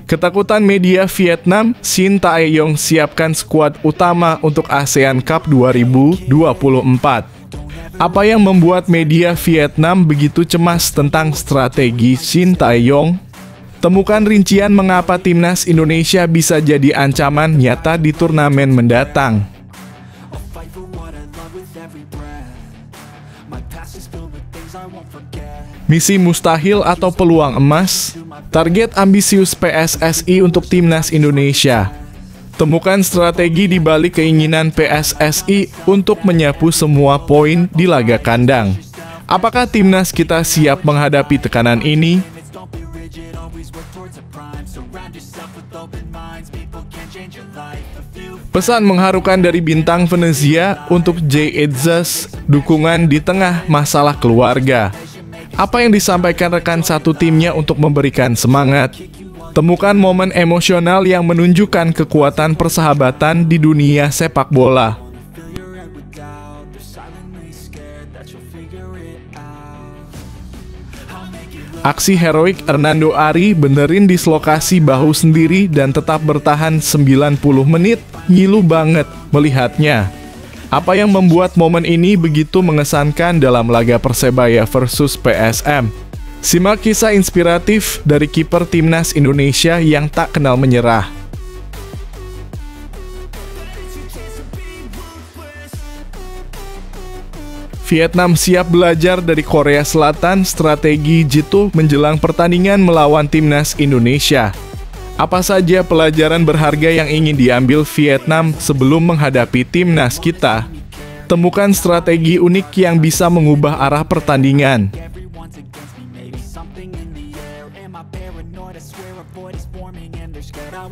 Ketakutan media Vietnam, Shin Tae-yong siapkan skuad utama untuk ASEAN Cup 2024. Apa yang membuat media Vietnam begitu cemas tentang strategi Shin Tae-yong? Temukan rincian mengapa timnas Indonesia bisa jadi ancaman nyata di turnamen mendatang. Misi mustahil atau peluang emas? Target ambisius PSSI untuk timnas Indonesia. Temukan strategi di balik keinginan PSSI untuk menyapu semua poin di laga kandang. Apakah timnas kita siap menghadapi tekanan ini? Pesan mengharukan dari bintang Venezia untuk Jay Edzas, dukungan di tengah masalah keluarga. Apa yang disampaikan rekan satu timnya untuk memberikan semangat? Temukan momen emosional yang menunjukkan kekuatan persahabatan di dunia sepak bola. Aksi heroik Hernando Ari benerin dislokasi bahu sendiri dan tetap bertahan 90 menit, ngilu banget melihatnya. Apa yang membuat momen ini begitu mengesankan dalam laga Persebaya versus PSM? Simak kisah inspiratif dari kiper timnas Indonesia yang tak kenal menyerah. Vietnam siap belajar dari Korea Selatan strategi jitu menjelang pertandingan melawan timnas Indonesia. Apa saja pelajaran berharga yang ingin diambil Vietnam sebelum menghadapi timnas kita? Temukan strategi unik yang bisa mengubah arah pertandingan.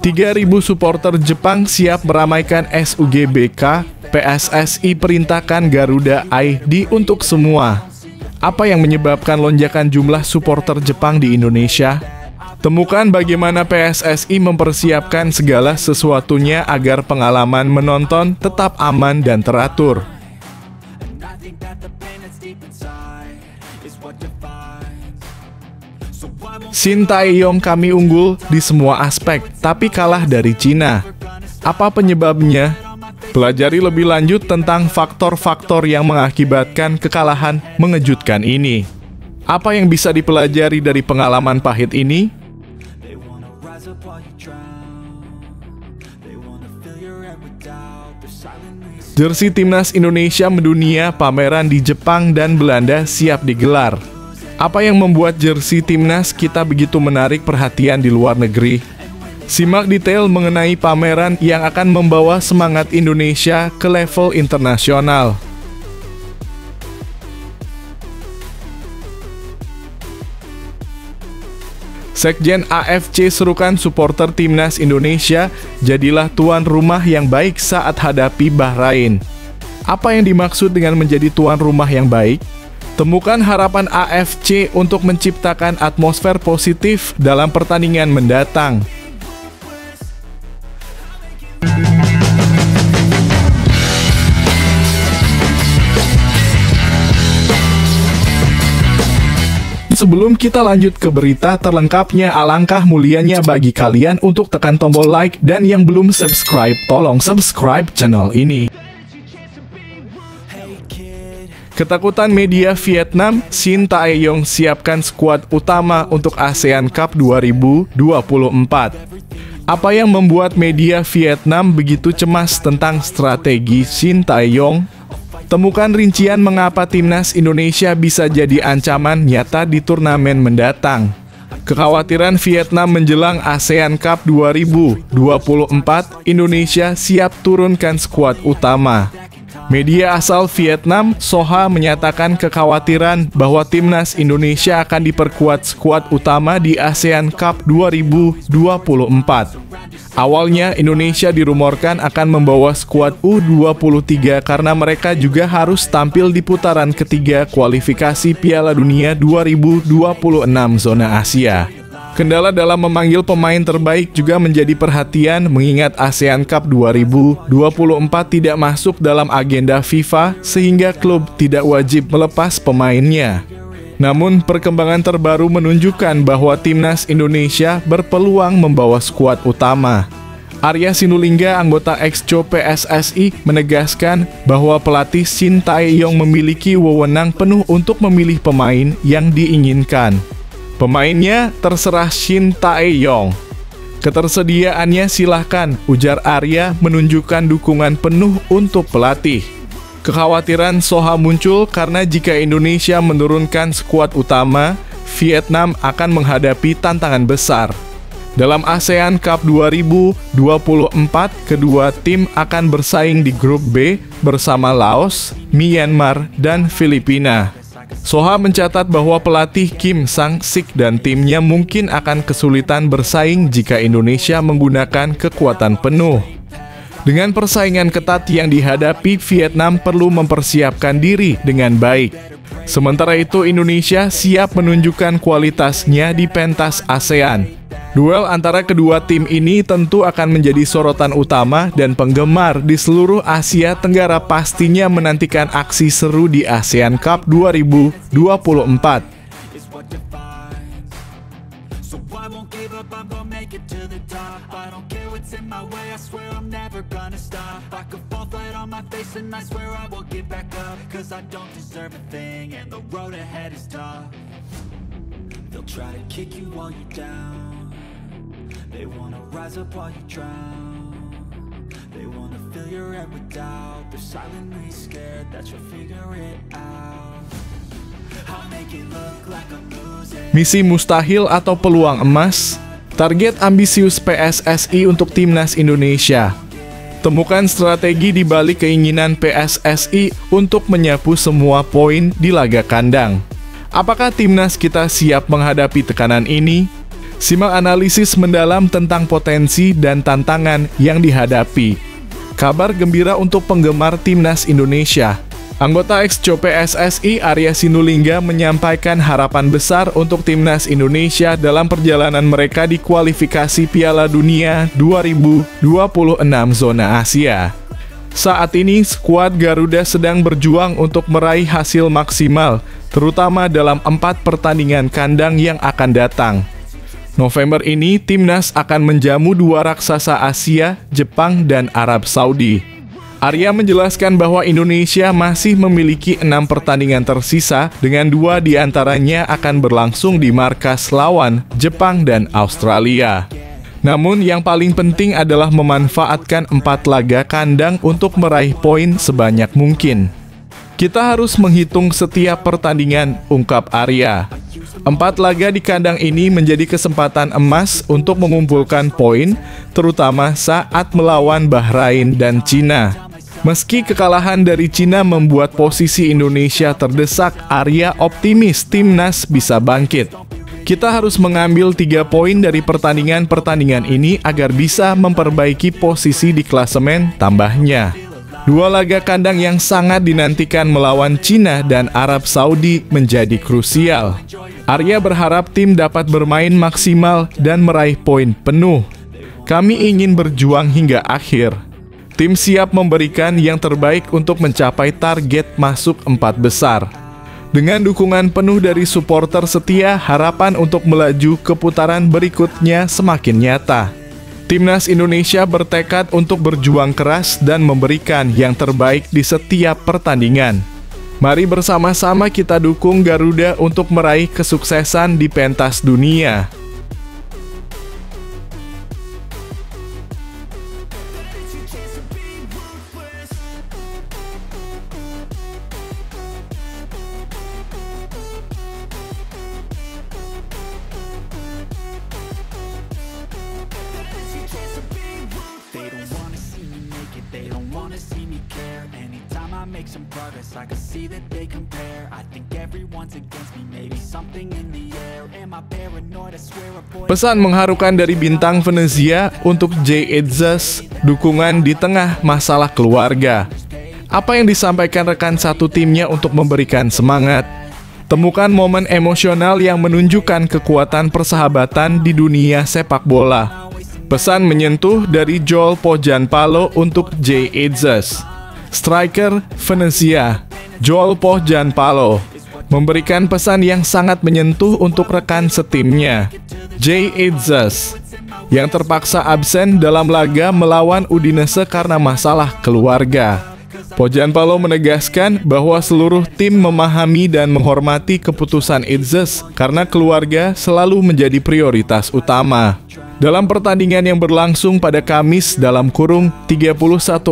3.000 supporter Jepang siap meramaikan SUGBK, PSSI perintahkan Garuda ID untuk semua. Apa yang menyebabkan lonjakan jumlah supporter Jepang di Indonesia? Temukan bagaimana PSSI mempersiapkan segala sesuatunya agar pengalaman menonton tetap aman dan teratur. Shin Tae-yong kami unggul di semua aspek, tapi kalah dari Cina. Apa penyebabnya? Pelajari lebih lanjut tentang faktor-faktor yang mengakibatkan kekalahan mengejutkan ini. Apa yang bisa dipelajari dari pengalaman pahit ini? Jersey timnas Indonesia mendunia, pameran di Jepang dan Belanda siap digelar. Apa yang membuat jersey timnas kita begitu menarik perhatian di luar negeri? Simak detail mengenai pameran yang akan membawa semangat Indonesia ke level internasional. Sekjen AFC serukan supporter timnas Indonesia, jadilah tuan rumah yang baik saat hadapi Bahrain. Apa yang dimaksud dengan menjadi tuan rumah yang baik? Temukan harapan AFC untuk menciptakan atmosfer positif dalam pertandingan mendatang. Sebelum kita lanjut ke berita terlengkapnya, alangkah mulianya bagi kalian untuk tekan tombol like, dan yang belum subscribe, tolong subscribe channel ini. Ketakutan media Vietnam, Shin Tae-yong siapkan skuad utama untuk ASEAN Cup 2024. Apa yang membuat media Vietnam begitu cemas tentang strategi Shin Tae-yong? Temukan rincian mengapa timnas Indonesia bisa jadi ancaman nyata di turnamen mendatang. Kekhawatiran Vietnam menjelang ASEAN Cup 2024, Indonesia siap turunkan skuad utama. Media asal Vietnam, Soha, menyatakan kekhawatiran bahwa timnas Indonesia akan diperkuat skuad utama di ASEAN Cup 2024. Awalnya, Indonesia dirumorkan akan membawa skuad U23 karena mereka juga harus tampil di putaran ketiga kualifikasi Piala Dunia 2026 zona Asia. Kendala dalam memanggil pemain terbaik juga menjadi perhatian mengingat ASEAN Cup 2024 tidak masuk dalam agenda FIFA sehingga klub tidak wajib melepas pemainnya. Namun, perkembangan terbaru menunjukkan bahwa timnas Indonesia berpeluang membawa skuad utama. Arya Sinulinga, anggota ex-Co PSSI, menegaskan bahwa pelatih Shin Tae-yong memiliki wewenang penuh untuk memilih pemain yang diinginkan. Pemainnya terserah Shin Tae-yong. Ketersediaannya silahkan, ujar Arya menunjukkan dukungan penuh untuk pelatih. Kekhawatiran Soha muncul karena jika Indonesia menurunkan skuad utama, Vietnam akan menghadapi tantangan besar. Dalam ASEAN Cup 2024, kedua tim akan bersaing di grup B bersama Laos, Myanmar, dan Filipina. Soha mencatat bahwa pelatih Kim Sang-sik dan timnya mungkin akan kesulitan bersaing jika Indonesia menggunakan kekuatan penuh. Dengan persaingan ketat yang dihadapi, Vietnam perlu mempersiapkan diri dengan baik. Sementara itu, Indonesia siap menunjukkan kualitasnya di pentas ASEAN. Duel antara kedua tim ini tentu akan menjadi sorotan utama dan penggemar di seluruh Asia Tenggara pastinya menantikan aksi seru di ASEAN Cup 2024. They wanna rise up while you drown. They wanna fill your head with doubt. They're silently scared that you'll figure it out. I'll make it look like I'm losing. Misi mustahil atau peluang emas? Target ambisius PSSI untuk timnas Indonesia. Temukan strategi di balik keinginan PSSI untuk menyapu semua poin di laga kandang. Apakah timnas kita siap menghadapi tekanan ini? Simak analisis mendalam tentang potensi dan tantangan yang dihadapi. Kabar gembira untuk penggemar timnas Indonesia. Anggota ex-Co PSSI Arya Sinulinga menyampaikan harapan besar untuk timnas Indonesia dalam perjalanan mereka di kualifikasi Piala Dunia 2026 zona Asia. Saat ini, skuad Garuda sedang berjuang untuk meraih hasil maksimal, terutama dalam 4 pertandingan kandang yang akan datang. November ini, timnas akan menjamu 2 raksasa Asia, Jepang, dan Arab Saudi. Arya menjelaskan bahwa Indonesia masih memiliki 6 pertandingan tersisa, dengan 2 diantaranya akan berlangsung di markas lawan Jepang dan Australia. Namun yang paling penting adalah memanfaatkan 4 laga kandang untuk meraih poin sebanyak mungkin. Kita harus menghitung setiap pertandingan, ungkap Arya. 4 laga di kandang ini menjadi kesempatan emas untuk mengumpulkan poin, terutama saat melawan Bahrain dan Cina. Meski kekalahan dari Cina membuat posisi Indonesia terdesak, Arya optimis timnas bisa bangkit. Kita harus mengambil 3 poin dari pertandingan-pertandingan ini agar bisa memperbaiki posisi di klasemen, tambahnya. 2 laga kandang yang sangat dinantikan melawan Cina dan Arab Saudi menjadi krusial. Arya berharap tim dapat bermain maksimal dan meraih poin penuh. Kami ingin berjuang hingga akhir. Tim siap memberikan yang terbaik untuk mencapai target masuk 4 besar. Dengan dukungan penuh dari supporter setia, harapan untuk melaju ke putaran berikutnya semakin nyata. Timnas Indonesia bertekad untuk berjuang keras dan memberikan yang terbaik di setiap pertandingan. Mari bersama-sama kita dukung Garuda untuk meraih kesuksesan di pentas dunia. Make some progress, I can see that they compare. I think everyone's against me, maybe something in the air. Am I paranoid? I swear a boy. Pesan mengharukan dari bintang Venezia untuk Jay Itzes, dukungan di tengah masalah keluarga. Apa yang disampaikan rekan satu timnya untuk memberikan semangat? Temukan momen emosional yang menunjukkan kekuatan persahabatan di dunia sepak bola. Pesan menyentuh dari Joel Pohjanpalo untuk Jay Itzes. Striker Venezia, Joel Pohjanpalo, memberikan pesan yang sangat menyentuh untuk rekan setimnya, Jay Itzes, yang terpaksa absen dalam laga melawan Udinese karena masalah keluarga. Pogianpalo menegaskan bahwa seluruh tim memahami dan menghormati keputusan Itzes karena keluarga selalu menjadi prioritas utama. Dalam pertandingan yang berlangsung pada Kamis dalam kurung 31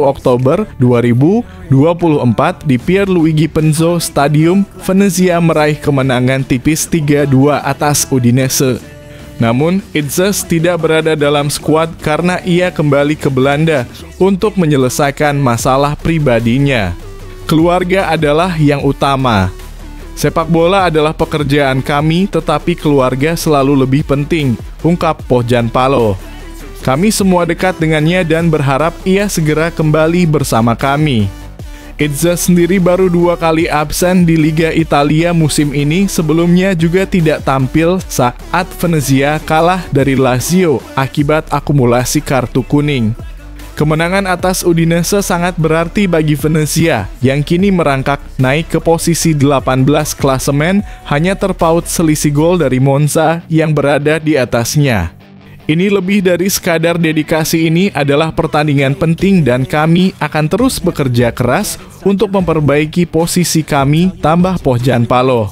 Oktober 2024 di Pierluigi Penzo Stadium, Venezia meraih kemenangan tipis 3-2 atas Udinese. Namun, Itzes tidak berada dalam skuad karena ia kembali ke Belanda untuk menyelesaikan masalah pribadinya. Keluarga adalah yang utama. Sepak bola adalah pekerjaan kami, tetapi keluarga selalu lebih penting, ungkap Pogianpalo. Kami semua dekat dengannya dan berharap ia segera kembali bersama kami. Itzes sendiri baru 2 kali absen di Liga Italia musim ini, sebelumnya juga tidak tampil saat Venezia kalah dari Lazio akibat akumulasi kartu kuning. Kemenangan atas Udinese sangat berarti bagi Venezia yang kini merangkak naik ke posisi 18 klasemen, hanya terpaut selisih gol dari Monza yang berada di atasnya. Ini lebih dari sekadar dedikasi, ini adalah pertandingan penting dan kami akan terus bekerja keras untuk memperbaiki posisi kami, tambah Pogianpalo.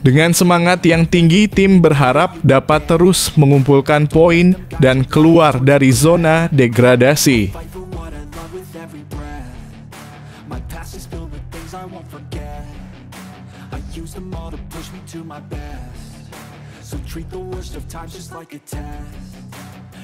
Dengan semangat yang tinggi, tim berharap dapat terus mengumpulkan poin dan keluar dari zona degradasi.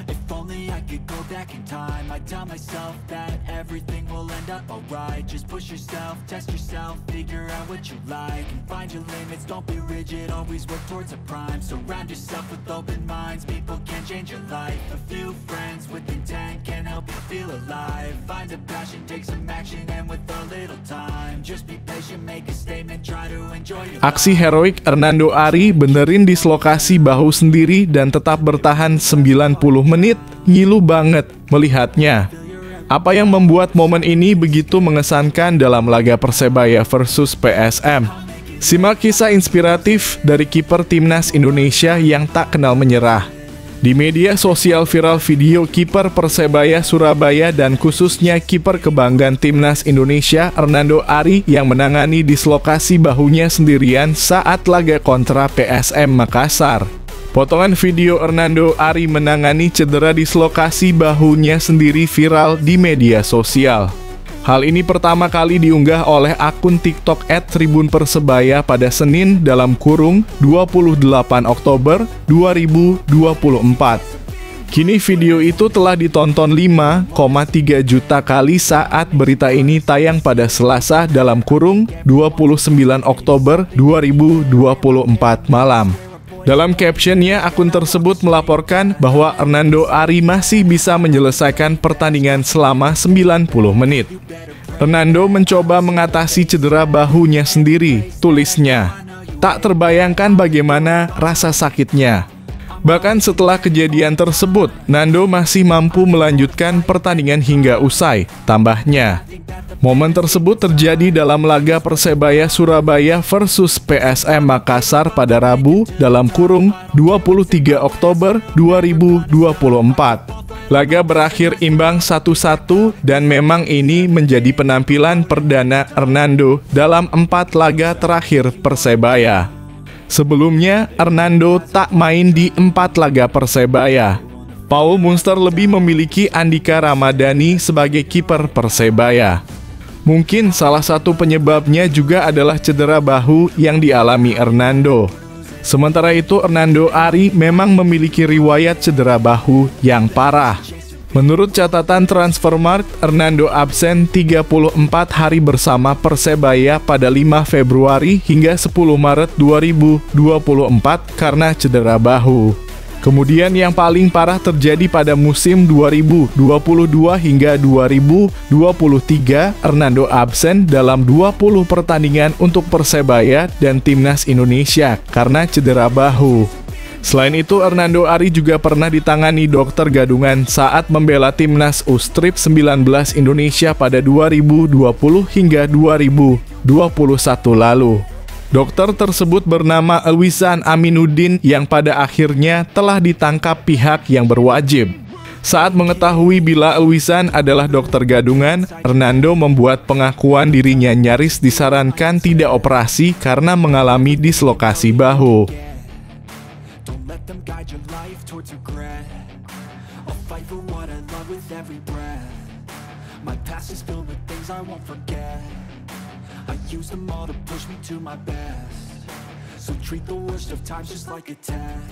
If only I could go back in time, I'd tell myself that everything will end up alright. Just push yourself, test yourself, figure out what you like, and find your limits, don't be rigid, always work towards a prime. Surround yourself with open minds, people can change your life. A few friends with intent can help you feel alive. Find a passion, take some action, and with a little time, just be patient, make a statement, try to enjoy your life. Aksi heroik Hernando Ari benerin dislokasi bahu sendiri dan tetap bertahan 90 menit, ngilu banget melihatnya. Apa yang membuat momen ini begitu mengesankan dalam laga Persebaya versus PSM? Simak kisah inspiratif dari kiper timnas Indonesia yang tak kenal menyerah. Di media sosial viral video kiper Persebaya Surabaya dan khususnya kiper kebanggaan timnas Indonesia Hernando Ari yang menangani dislokasi bahunya sendirian saat laga kontra PSM Makassar. Potongan video Hernando Ari menangani cedera dislokasi bahunya sendiri viral di media sosial. Hal ini pertama kali diunggah oleh akun TikTok @tribunpersebaya pada Senin dalam kurung 28 Oktober 2024. Kini video itu telah ditonton 5,3 juta kali saat berita ini tayang pada Selasa dalam kurung 29 Oktober 2024 malam. Dalam captionnya, akun tersebut melaporkan bahwa Hernando Ari masih bisa menyelesaikan pertandingan selama 90 menit. Hernando mencoba mengatasi cedera bahunya sendiri, tulisnya. Tak terbayangkan bagaimana rasa sakitnya. Bahkan setelah kejadian tersebut, Nando masih mampu melanjutkan pertandingan hingga usai, tambahnya. Momen tersebut terjadi dalam laga Persebaya Surabaya versus PSM Makassar pada Rabu dalam kurung 23 Oktober 2024. Laga berakhir imbang 1-1 dan memang ini menjadi penampilan perdana Hernando dalam 4 laga terakhir Persebaya. Sebelumnya, Hernando tak main di 4 laga Persebaya. Paul Munster lebih memiliki Andika Ramadhani sebagai kiper Persebaya. Mungkin salah satu penyebabnya juga adalah cedera bahu yang dialami Hernando. Sementara itu, Hernando Ari memang memiliki riwayat cedera bahu yang parah. Menurut catatan Transfermarkt, Hernando absen 34 hari bersama Persebaya pada 5 Februari hingga 10 Maret 2024 karena cedera bahu. Kemudian yang paling parah terjadi pada musim 2022 hingga 2023, Hernando absen dalam 20 pertandingan untuk Persebaya dan Timnas Indonesia karena cedera bahu. Selain itu, Hernando Ari juga pernah ditangani dokter gadungan saat membela Timnas U-Strip 19 Indonesia pada 2020 hingga 2021 lalu. Dokter tersebut bernama Elwisan Aminuddin yang pada akhirnya telah ditangkap pihak yang berwajib. Saat mengetahui bila Elwisan adalah dokter gadungan, Hernando membuat pengakuan dirinya nyaris disarankan tidak operasi karena mengalami dislokasi bahu. Don't let them guide your life towards regret. I'll fight for what I love with every breath. My past is filled with things I won't forget. I use them all to push me to my best. So treat the worst of times just like a test.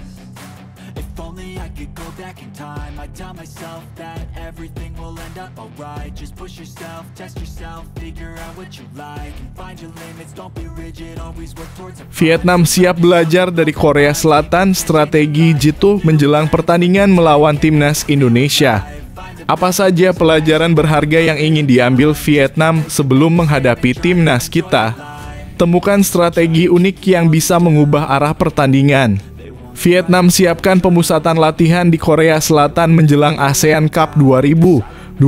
If only I could go back in time, I'd tell myself that everything will end up alright. Just push yourself, test yourself, figure out what you like, and find your limits, don't be rigid, always work towards a Vietnam siap belajar dari Korea Selatan strategi jitu menjelang pertandingan melawan timnas Indonesia. Apa saja pelajaran berharga yang ingin diambil Vietnam sebelum menghadapi timnas kita? Temukan strategi unik yang bisa mengubah arah pertandingan. Vietnam siapkan pemusatan latihan di Korea Selatan menjelang ASEAN Cup 2024.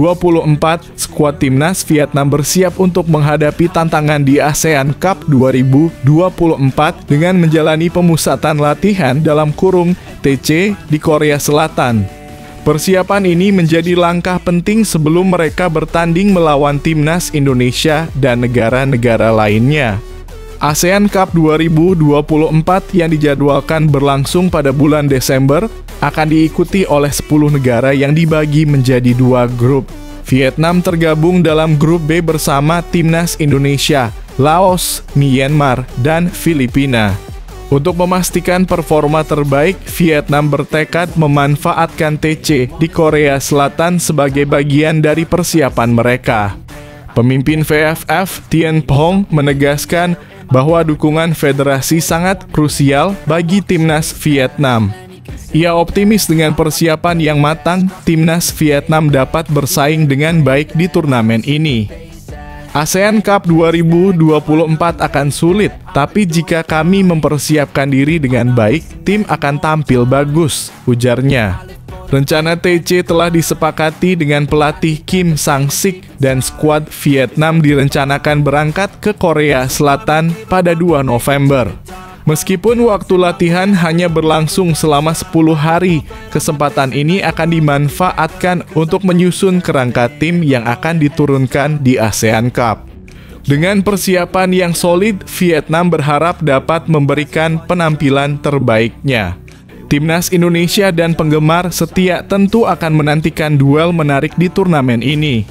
Skuad timnas Vietnam bersiap untuk menghadapi tantangan di ASEAN Cup 2024 dengan menjalani pemusatan latihan dalam kurung TC di Korea Selatan. Persiapan ini menjadi langkah penting sebelum mereka bertanding melawan timnas Indonesia dan negara-negara lainnya. ASEAN Cup 2024 yang dijadwalkan berlangsung pada bulan Desember akan diikuti oleh 10 negara yang dibagi menjadi 2 grup. Vietnam tergabung dalam grup B bersama timnas Indonesia, Laos, Myanmar, dan Filipina. Untuk memastikan performa terbaik, Vietnam bertekad memanfaatkan TC di Korea Selatan sebagai bagian dari persiapan mereka. Pemimpin VFF, Tien Phong, menegaskan bahwa dukungan federasi sangat krusial bagi timnas Vietnam. Ia optimis dengan persiapan yang matang, timnas Vietnam dapat bersaing dengan baik di turnamen ini. ASEAN Cup 2024 akan sulit, tapi jika kami mempersiapkan diri dengan baik, tim akan tampil bagus, ujarnya. Rencana TC telah disepakati dengan pelatih Kim Sang-sik dan skuad Vietnam direncanakan berangkat ke Korea Selatan pada 2 November. Meskipun waktu latihan hanya berlangsung selama 10 hari, kesempatan ini akan dimanfaatkan untuk menyusun kerangka tim yang akan diturunkan di ASEAN Cup. Dengan persiapan yang solid, Vietnam berharap dapat memberikan penampilan terbaiknya. Timnas Indonesia dan penggemar setia tentu akan menantikan duel menarik di turnamen ini.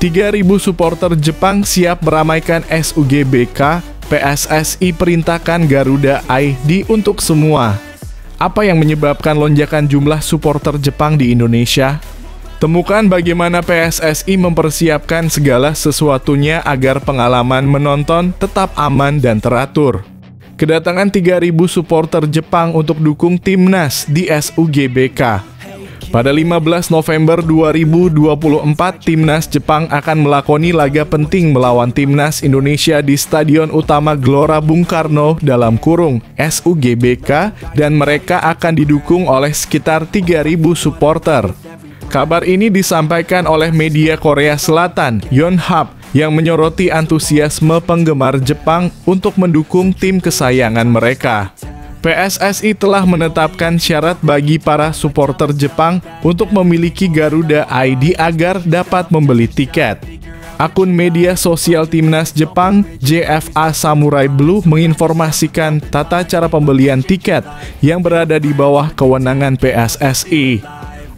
Ribu supporter Jepang siap meramaikan SUGBK, PSSI perintahkan Garuda ID untuk semua. Apa yang menyebabkan lonjakan jumlah supporter Jepang di Indonesia? Temukan bagaimana PSSI mempersiapkan segala sesuatunya agar pengalaman menonton tetap aman dan teratur. Kedatangan 3.000 supporter Jepang untuk dukung timnas di SUGBK. Pada 15 November 2024, timnas Jepang akan melakoni laga penting melawan timnas Indonesia di Stadion Utama Gelora Bung Karno dalam kurung SUGBK dan mereka akan didukung oleh sekitar 3.000 supporter. Kabar ini disampaikan oleh media Korea Selatan, Yonhap, yang menyoroti antusiasme penggemar Jepang untuk mendukung tim kesayangan mereka. PSSI telah menetapkan syarat bagi para supporter Jepang untuk memiliki Garuda ID agar dapat membeli tiket. Akun media sosial timnas Jepang, JFA Samurai Blue, menginformasikan tata cara pembelian tiket yang berada di bawah kewenangan PSSI.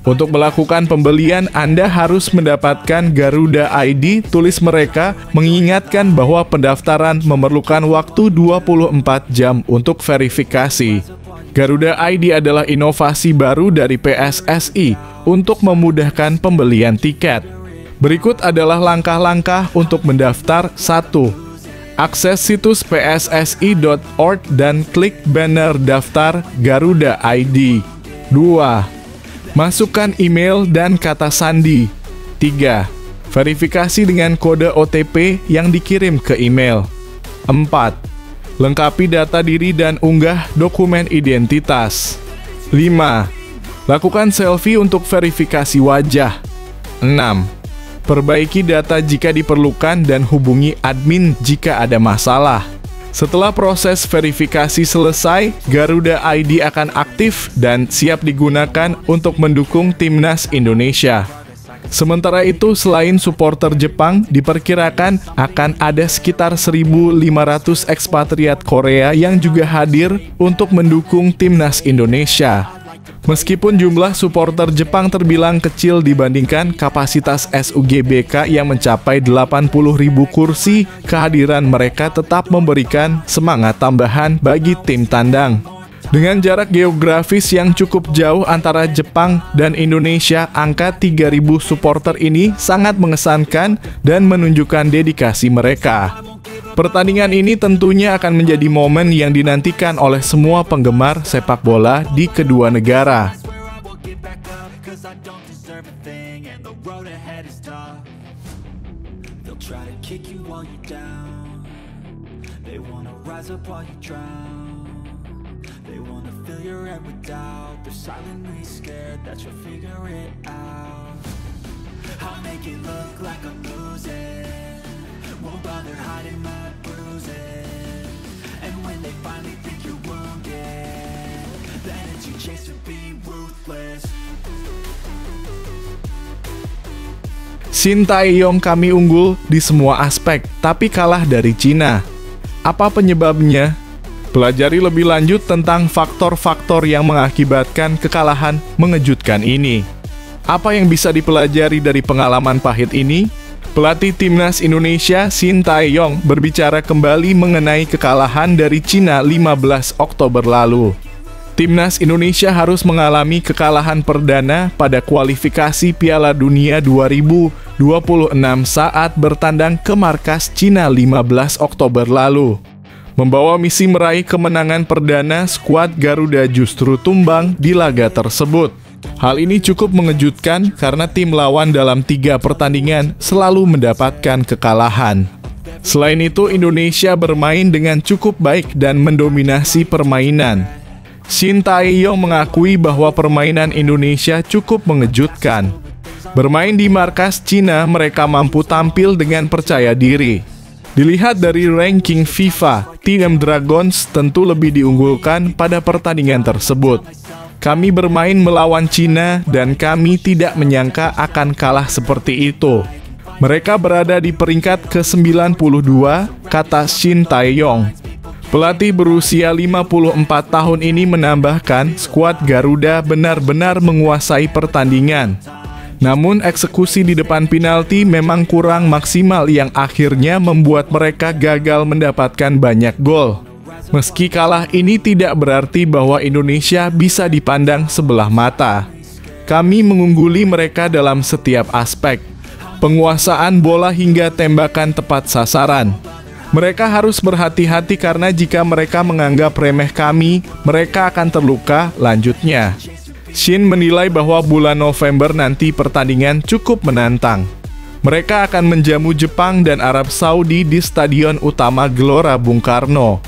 Untuk melakukan pembelian, Anda harus mendapatkan Garuda ID, tulis mereka, mengingatkan bahwa pendaftaran memerlukan waktu 24 jam untuk verifikasi. Garuda ID adalah inovasi baru dari PSSI untuk memudahkan pembelian tiket. Berikut adalah langkah-langkah untuk mendaftar. 1. Akses situs pssi.org dan klik banner daftar Garuda ID. 2. Masukkan email dan kata sandi. 3. Verifikasi dengan kode OTP yang dikirim ke email. 4. Lengkapi data diri dan unggah dokumen identitas. 5. Lakukan selfie untuk verifikasi wajah. 6. Perbaiki data jika diperlukan dan hubungi admin jika ada masalah. Setelah proses verifikasi selesai, Garuda ID akan aktif dan siap digunakan untuk mendukung Timnas Indonesia. Sementara itu, selain supporter Jepang, diperkirakan akan ada sekitar 1.500 ekspatriat Korea yang juga hadir untuk mendukung Timnas Indonesia. Meskipun jumlah supporter Jepang terbilang kecil dibandingkan kapasitas SUGBK yang mencapai 80.000 kursi, kehadiran mereka tetap memberikan semangat tambahan bagi tim tandang. Dengan jarak geografis yang cukup jauh antara Jepang dan Indonesia, angka 3.000 supporter ini sangat mengesankan dan menunjukkan dedikasi mereka. Pertandingan ini tentunya akan menjadi momen yang dinantikan oleh semua penggemar sepak bola di kedua negara. Won't bother hiding my bruises. And when they finally think you're wounded, then it's your chance to be ruthless. Shin Tae-yong kami unggul di semua aspek, tapi kalah dari Cina. Apa penyebabnya? Pelajari lebih lanjut tentang faktor-faktor yang mengakibatkan kekalahan mengejutkan ini. Apa yang bisa dipelajari dari pengalaman pahit ini? Pelatih Timnas Indonesia Shin Tae-yong berbicara kembali mengenai kekalahan dari Cina 15 Oktober lalu. Timnas Indonesia harus mengalami kekalahan perdana pada kualifikasi Piala Dunia 2026 saat bertandang ke markas Cina 15 Oktober lalu. Membawa misi meraih kemenangan perdana, skuad Garuda justru tumbang di laga tersebut. Hal ini cukup mengejutkan karena tim lawan dalam 3 pertandingan selalu mendapatkan kekalahan. Selain itu, Indonesia bermain dengan cukup baik dan mendominasi permainan. Shin Tae-yong mengakui bahwa permainan Indonesia cukup mengejutkan. Bermain di markas Cina, mereka mampu tampil dengan percaya diri. Dilihat dari ranking FIFA, tim Dragons tentu lebih diunggulkan pada pertandingan tersebut. Kami bermain melawan Cina dan kami tidak menyangka akan kalah seperti itu. Mereka berada di peringkat ke-92, kata Shin Tae-yong. Pelatih berusia 54 tahun ini menambahkan, skuad Garuda benar-benar menguasai pertandingan. Namun eksekusi di depan penalti memang kurang maksimal yang akhirnya membuat mereka gagal mendapatkan banyak gol. Meski kalah ini tidak berarti bahwa Indonesia bisa dipandang sebelah mata. Kami mengungguli mereka dalam setiap aspek. Penguasaan bola hingga tembakan tepat sasaran. Mereka harus berhati-hati karena jika mereka menganggap remeh kami, mereka akan terluka, lanjutnya. Shin menilai bahwa bulan November nanti pertandingan cukup menantang. Mereka akan menjamu Jepang dan Arab Saudi di Stadion Utama Gelora Bung Karno.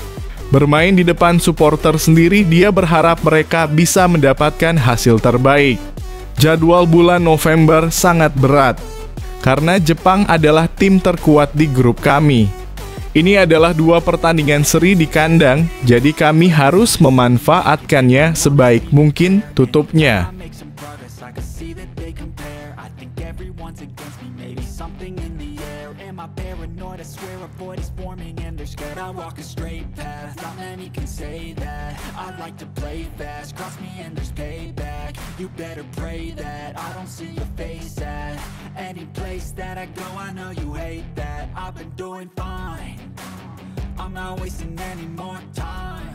Bermain di depan supporter sendiri, dia berharap mereka bisa mendapatkan hasil terbaik. Jadwal bulan November sangat berat, karena Jepang adalah tim terkuat di grup kami. Ini adalah 2 pertandingan seri di kandang, jadi kami harus memanfaatkannya sebaik mungkin, tutupnya. I walk a straight path, not many can say that. I like to play fast, cross me and there's payback. You better pray that I don't see your face at any place that I go. I know you hate that. I've been doing fine, I'm not wasting any more time.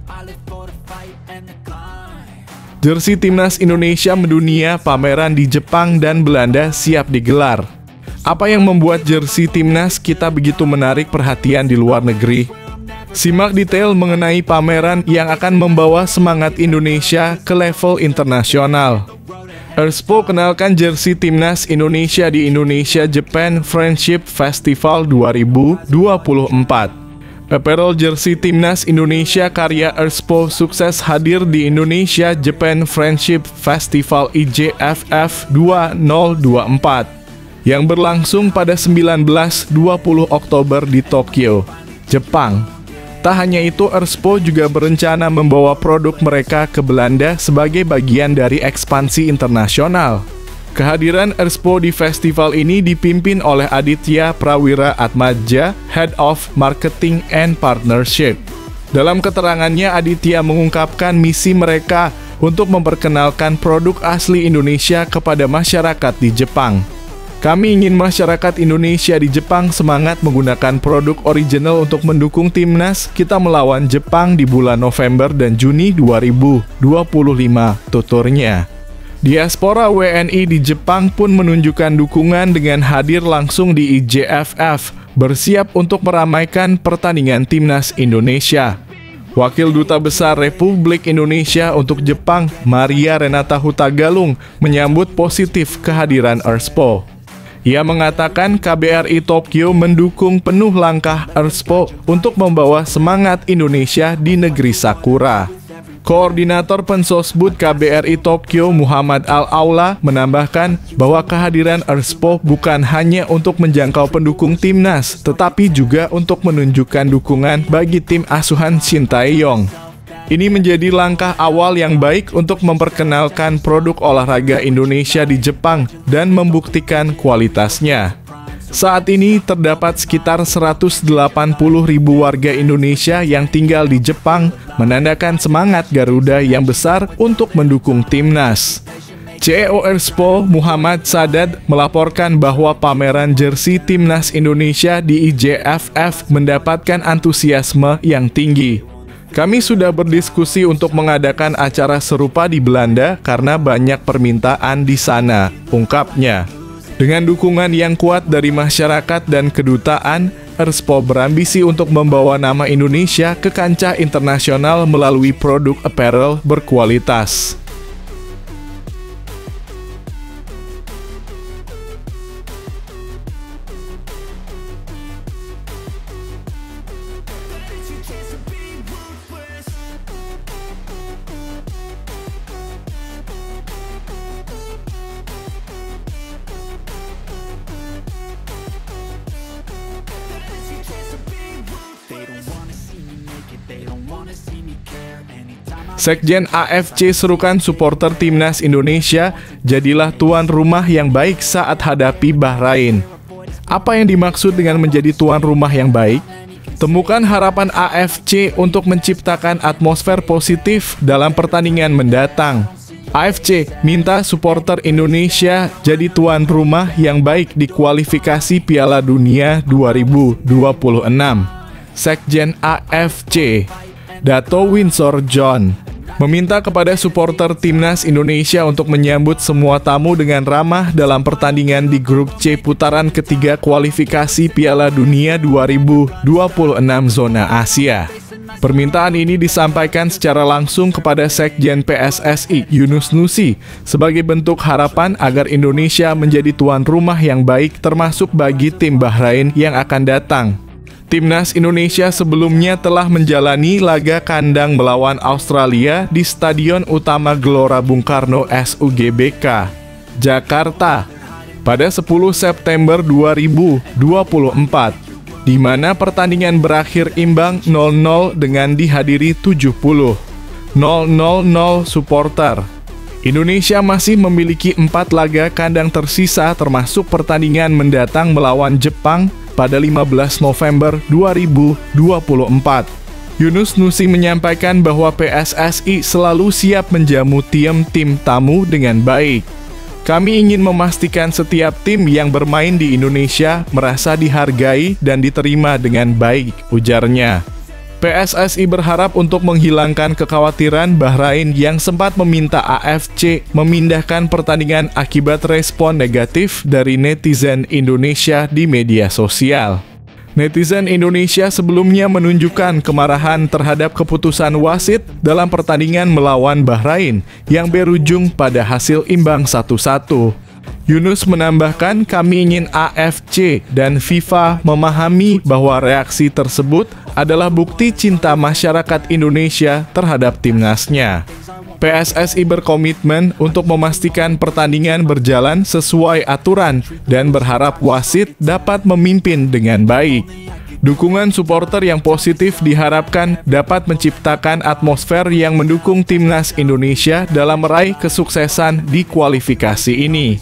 I live for the fight and the climb. Jersey Timnas Indonesia mendunia, pameran di Jepang dan Belanda siap digelar. Apa yang membuat jersey timnas kita begitu menarik perhatian di luar negeri? Simak detail mengenai pameran yang akan membawa semangat Indonesia ke level internasional. Erspo kenalkan jersey timnas Indonesia di Indonesia Japan Friendship Festival 2024. Apparel jersey timnas Indonesia karya Erspo sukses hadir di Indonesia Japan Friendship Festival IJFF 2024 yang berlangsung pada 19-20 Oktober di Tokyo, Jepang. Tak hanya itu, Erspo juga berencana membawa produk mereka ke Belanda sebagai bagian dari ekspansi internasional. Kehadiran Erspo di festival ini dipimpin oleh Aditya Prawira Atmadja, Head of Marketing and Partnership. Dalam keterangannya, Aditya mengungkapkan misi mereka untuk memperkenalkan produk asli Indonesia kepada masyarakat di Jepang. Kami ingin masyarakat Indonesia di Jepang semangat menggunakan produk original untuk mendukung timnas kita melawan Jepang di bulan November dan Juni 2025, tuturnya. Diaspora WNI di Jepang pun menunjukkan dukungan dengan hadir langsung di IJFF, bersiap untuk meramaikan pertandingan timnas Indonesia. Wakil Duta Besar Republik Indonesia untuk Jepang, Maria Renata Hutagalung, menyambut positif kehadiran Erspo. Ia mengatakan KBRI Tokyo mendukung penuh langkah Erspo untuk membawa semangat Indonesia di negeri Sakura. Koordinator Pensosbud KBRI Tokyo Muhammad Al-Aula menambahkan bahwa kehadiran Erspo bukan hanya untuk menjangkau pendukung timnas, tetapi juga untuk menunjukkan dukungan bagi tim asuhan Shin Tae-yong. Ini menjadi langkah awal yang baik untuk memperkenalkan produk olahraga Indonesia di Jepang dan membuktikan kualitasnya. Saat ini terdapat sekitar 180.000 warga Indonesia yang tinggal di Jepang, menandakan semangat Garuda yang besar untuk mendukung timnas. CEO Erspo Muhammad Sadad melaporkan bahwa pameran jersey timnas Indonesia di IJFF mendapatkan antusiasme yang tinggi. Kami sudah berdiskusi untuk mengadakan acara serupa di Belanda karena banyak permintaan di sana, ungkapnya. Dengan dukungan yang kuat dari masyarakat dan kedutaan, Erspo berambisi untuk membawa nama Indonesia ke kancah internasional melalui produk apparel berkualitas. Sekjen AFC serukan supporter timnas Indonesia, jadilah tuan rumah yang baik saat hadapi Bahrain. Apa yang dimaksud dengan menjadi tuan rumah yang baik? Temukan harapan AFC untuk menciptakan atmosfer positif dalam pertandingan mendatang. AFC minta supporter Indonesia jadi tuan rumah yang baik di kualifikasi Piala Dunia 2026. Sekjen AFC, Dato Windsor John, meminta kepada supporter timnas Indonesia untuk menyambut semua tamu dengan ramah dalam pertandingan di grup C putaran ketiga kualifikasi Piala Dunia 2026 zona Asia. Permintaan ini disampaikan secara langsung kepada Sekjen PSSI Yunus Nusi sebagai bentuk harapan agar Indonesia menjadi tuan rumah yang baik termasuk bagi tim Bahrain yang akan datang. Timnas Indonesia sebelumnya telah menjalani laga kandang melawan Australia di Stadion Utama Gelora Bung Karno SUGBK, Jakarta, pada 10 September 2024, di mana pertandingan berakhir imbang 0-0 dengan dihadiri 70,000 supporter. Indonesia masih memiliki 4 laga kandang tersisa termasuk pertandingan mendatang melawan Jepang pada 15 November 2024. Yunus Nusi menyampaikan bahwa PSSI selalu siap menjamu tim tamu dengan baik. Kami ingin memastikan setiap tim yang bermain di Indonesia merasa dihargai dan diterima dengan baik, ujarnya. PSSI berharap untuk menghilangkan kekhawatiran Bahrain yang sempat meminta AFC memindahkan pertandingan akibat respon negatif dari netizen Indonesia di media sosial. Netizen Indonesia sebelumnya menunjukkan kemarahan terhadap keputusan wasit dalam pertandingan melawan Bahrain yang berujung pada hasil imbang 1-1. Yunus menambahkan, kami ingin AFC dan FIFA memahami bahwa reaksi tersebut adalah bukti cinta masyarakat Indonesia terhadap timnasnya. PSSI berkomitmen untuk memastikan pertandingan berjalan sesuai aturan dan berharap wasit dapat memimpin dengan baik. Dukungan supporter yang positif diharapkan dapat menciptakan atmosfer yang mendukung timnas Indonesia dalam meraih kesuksesan di kualifikasi ini.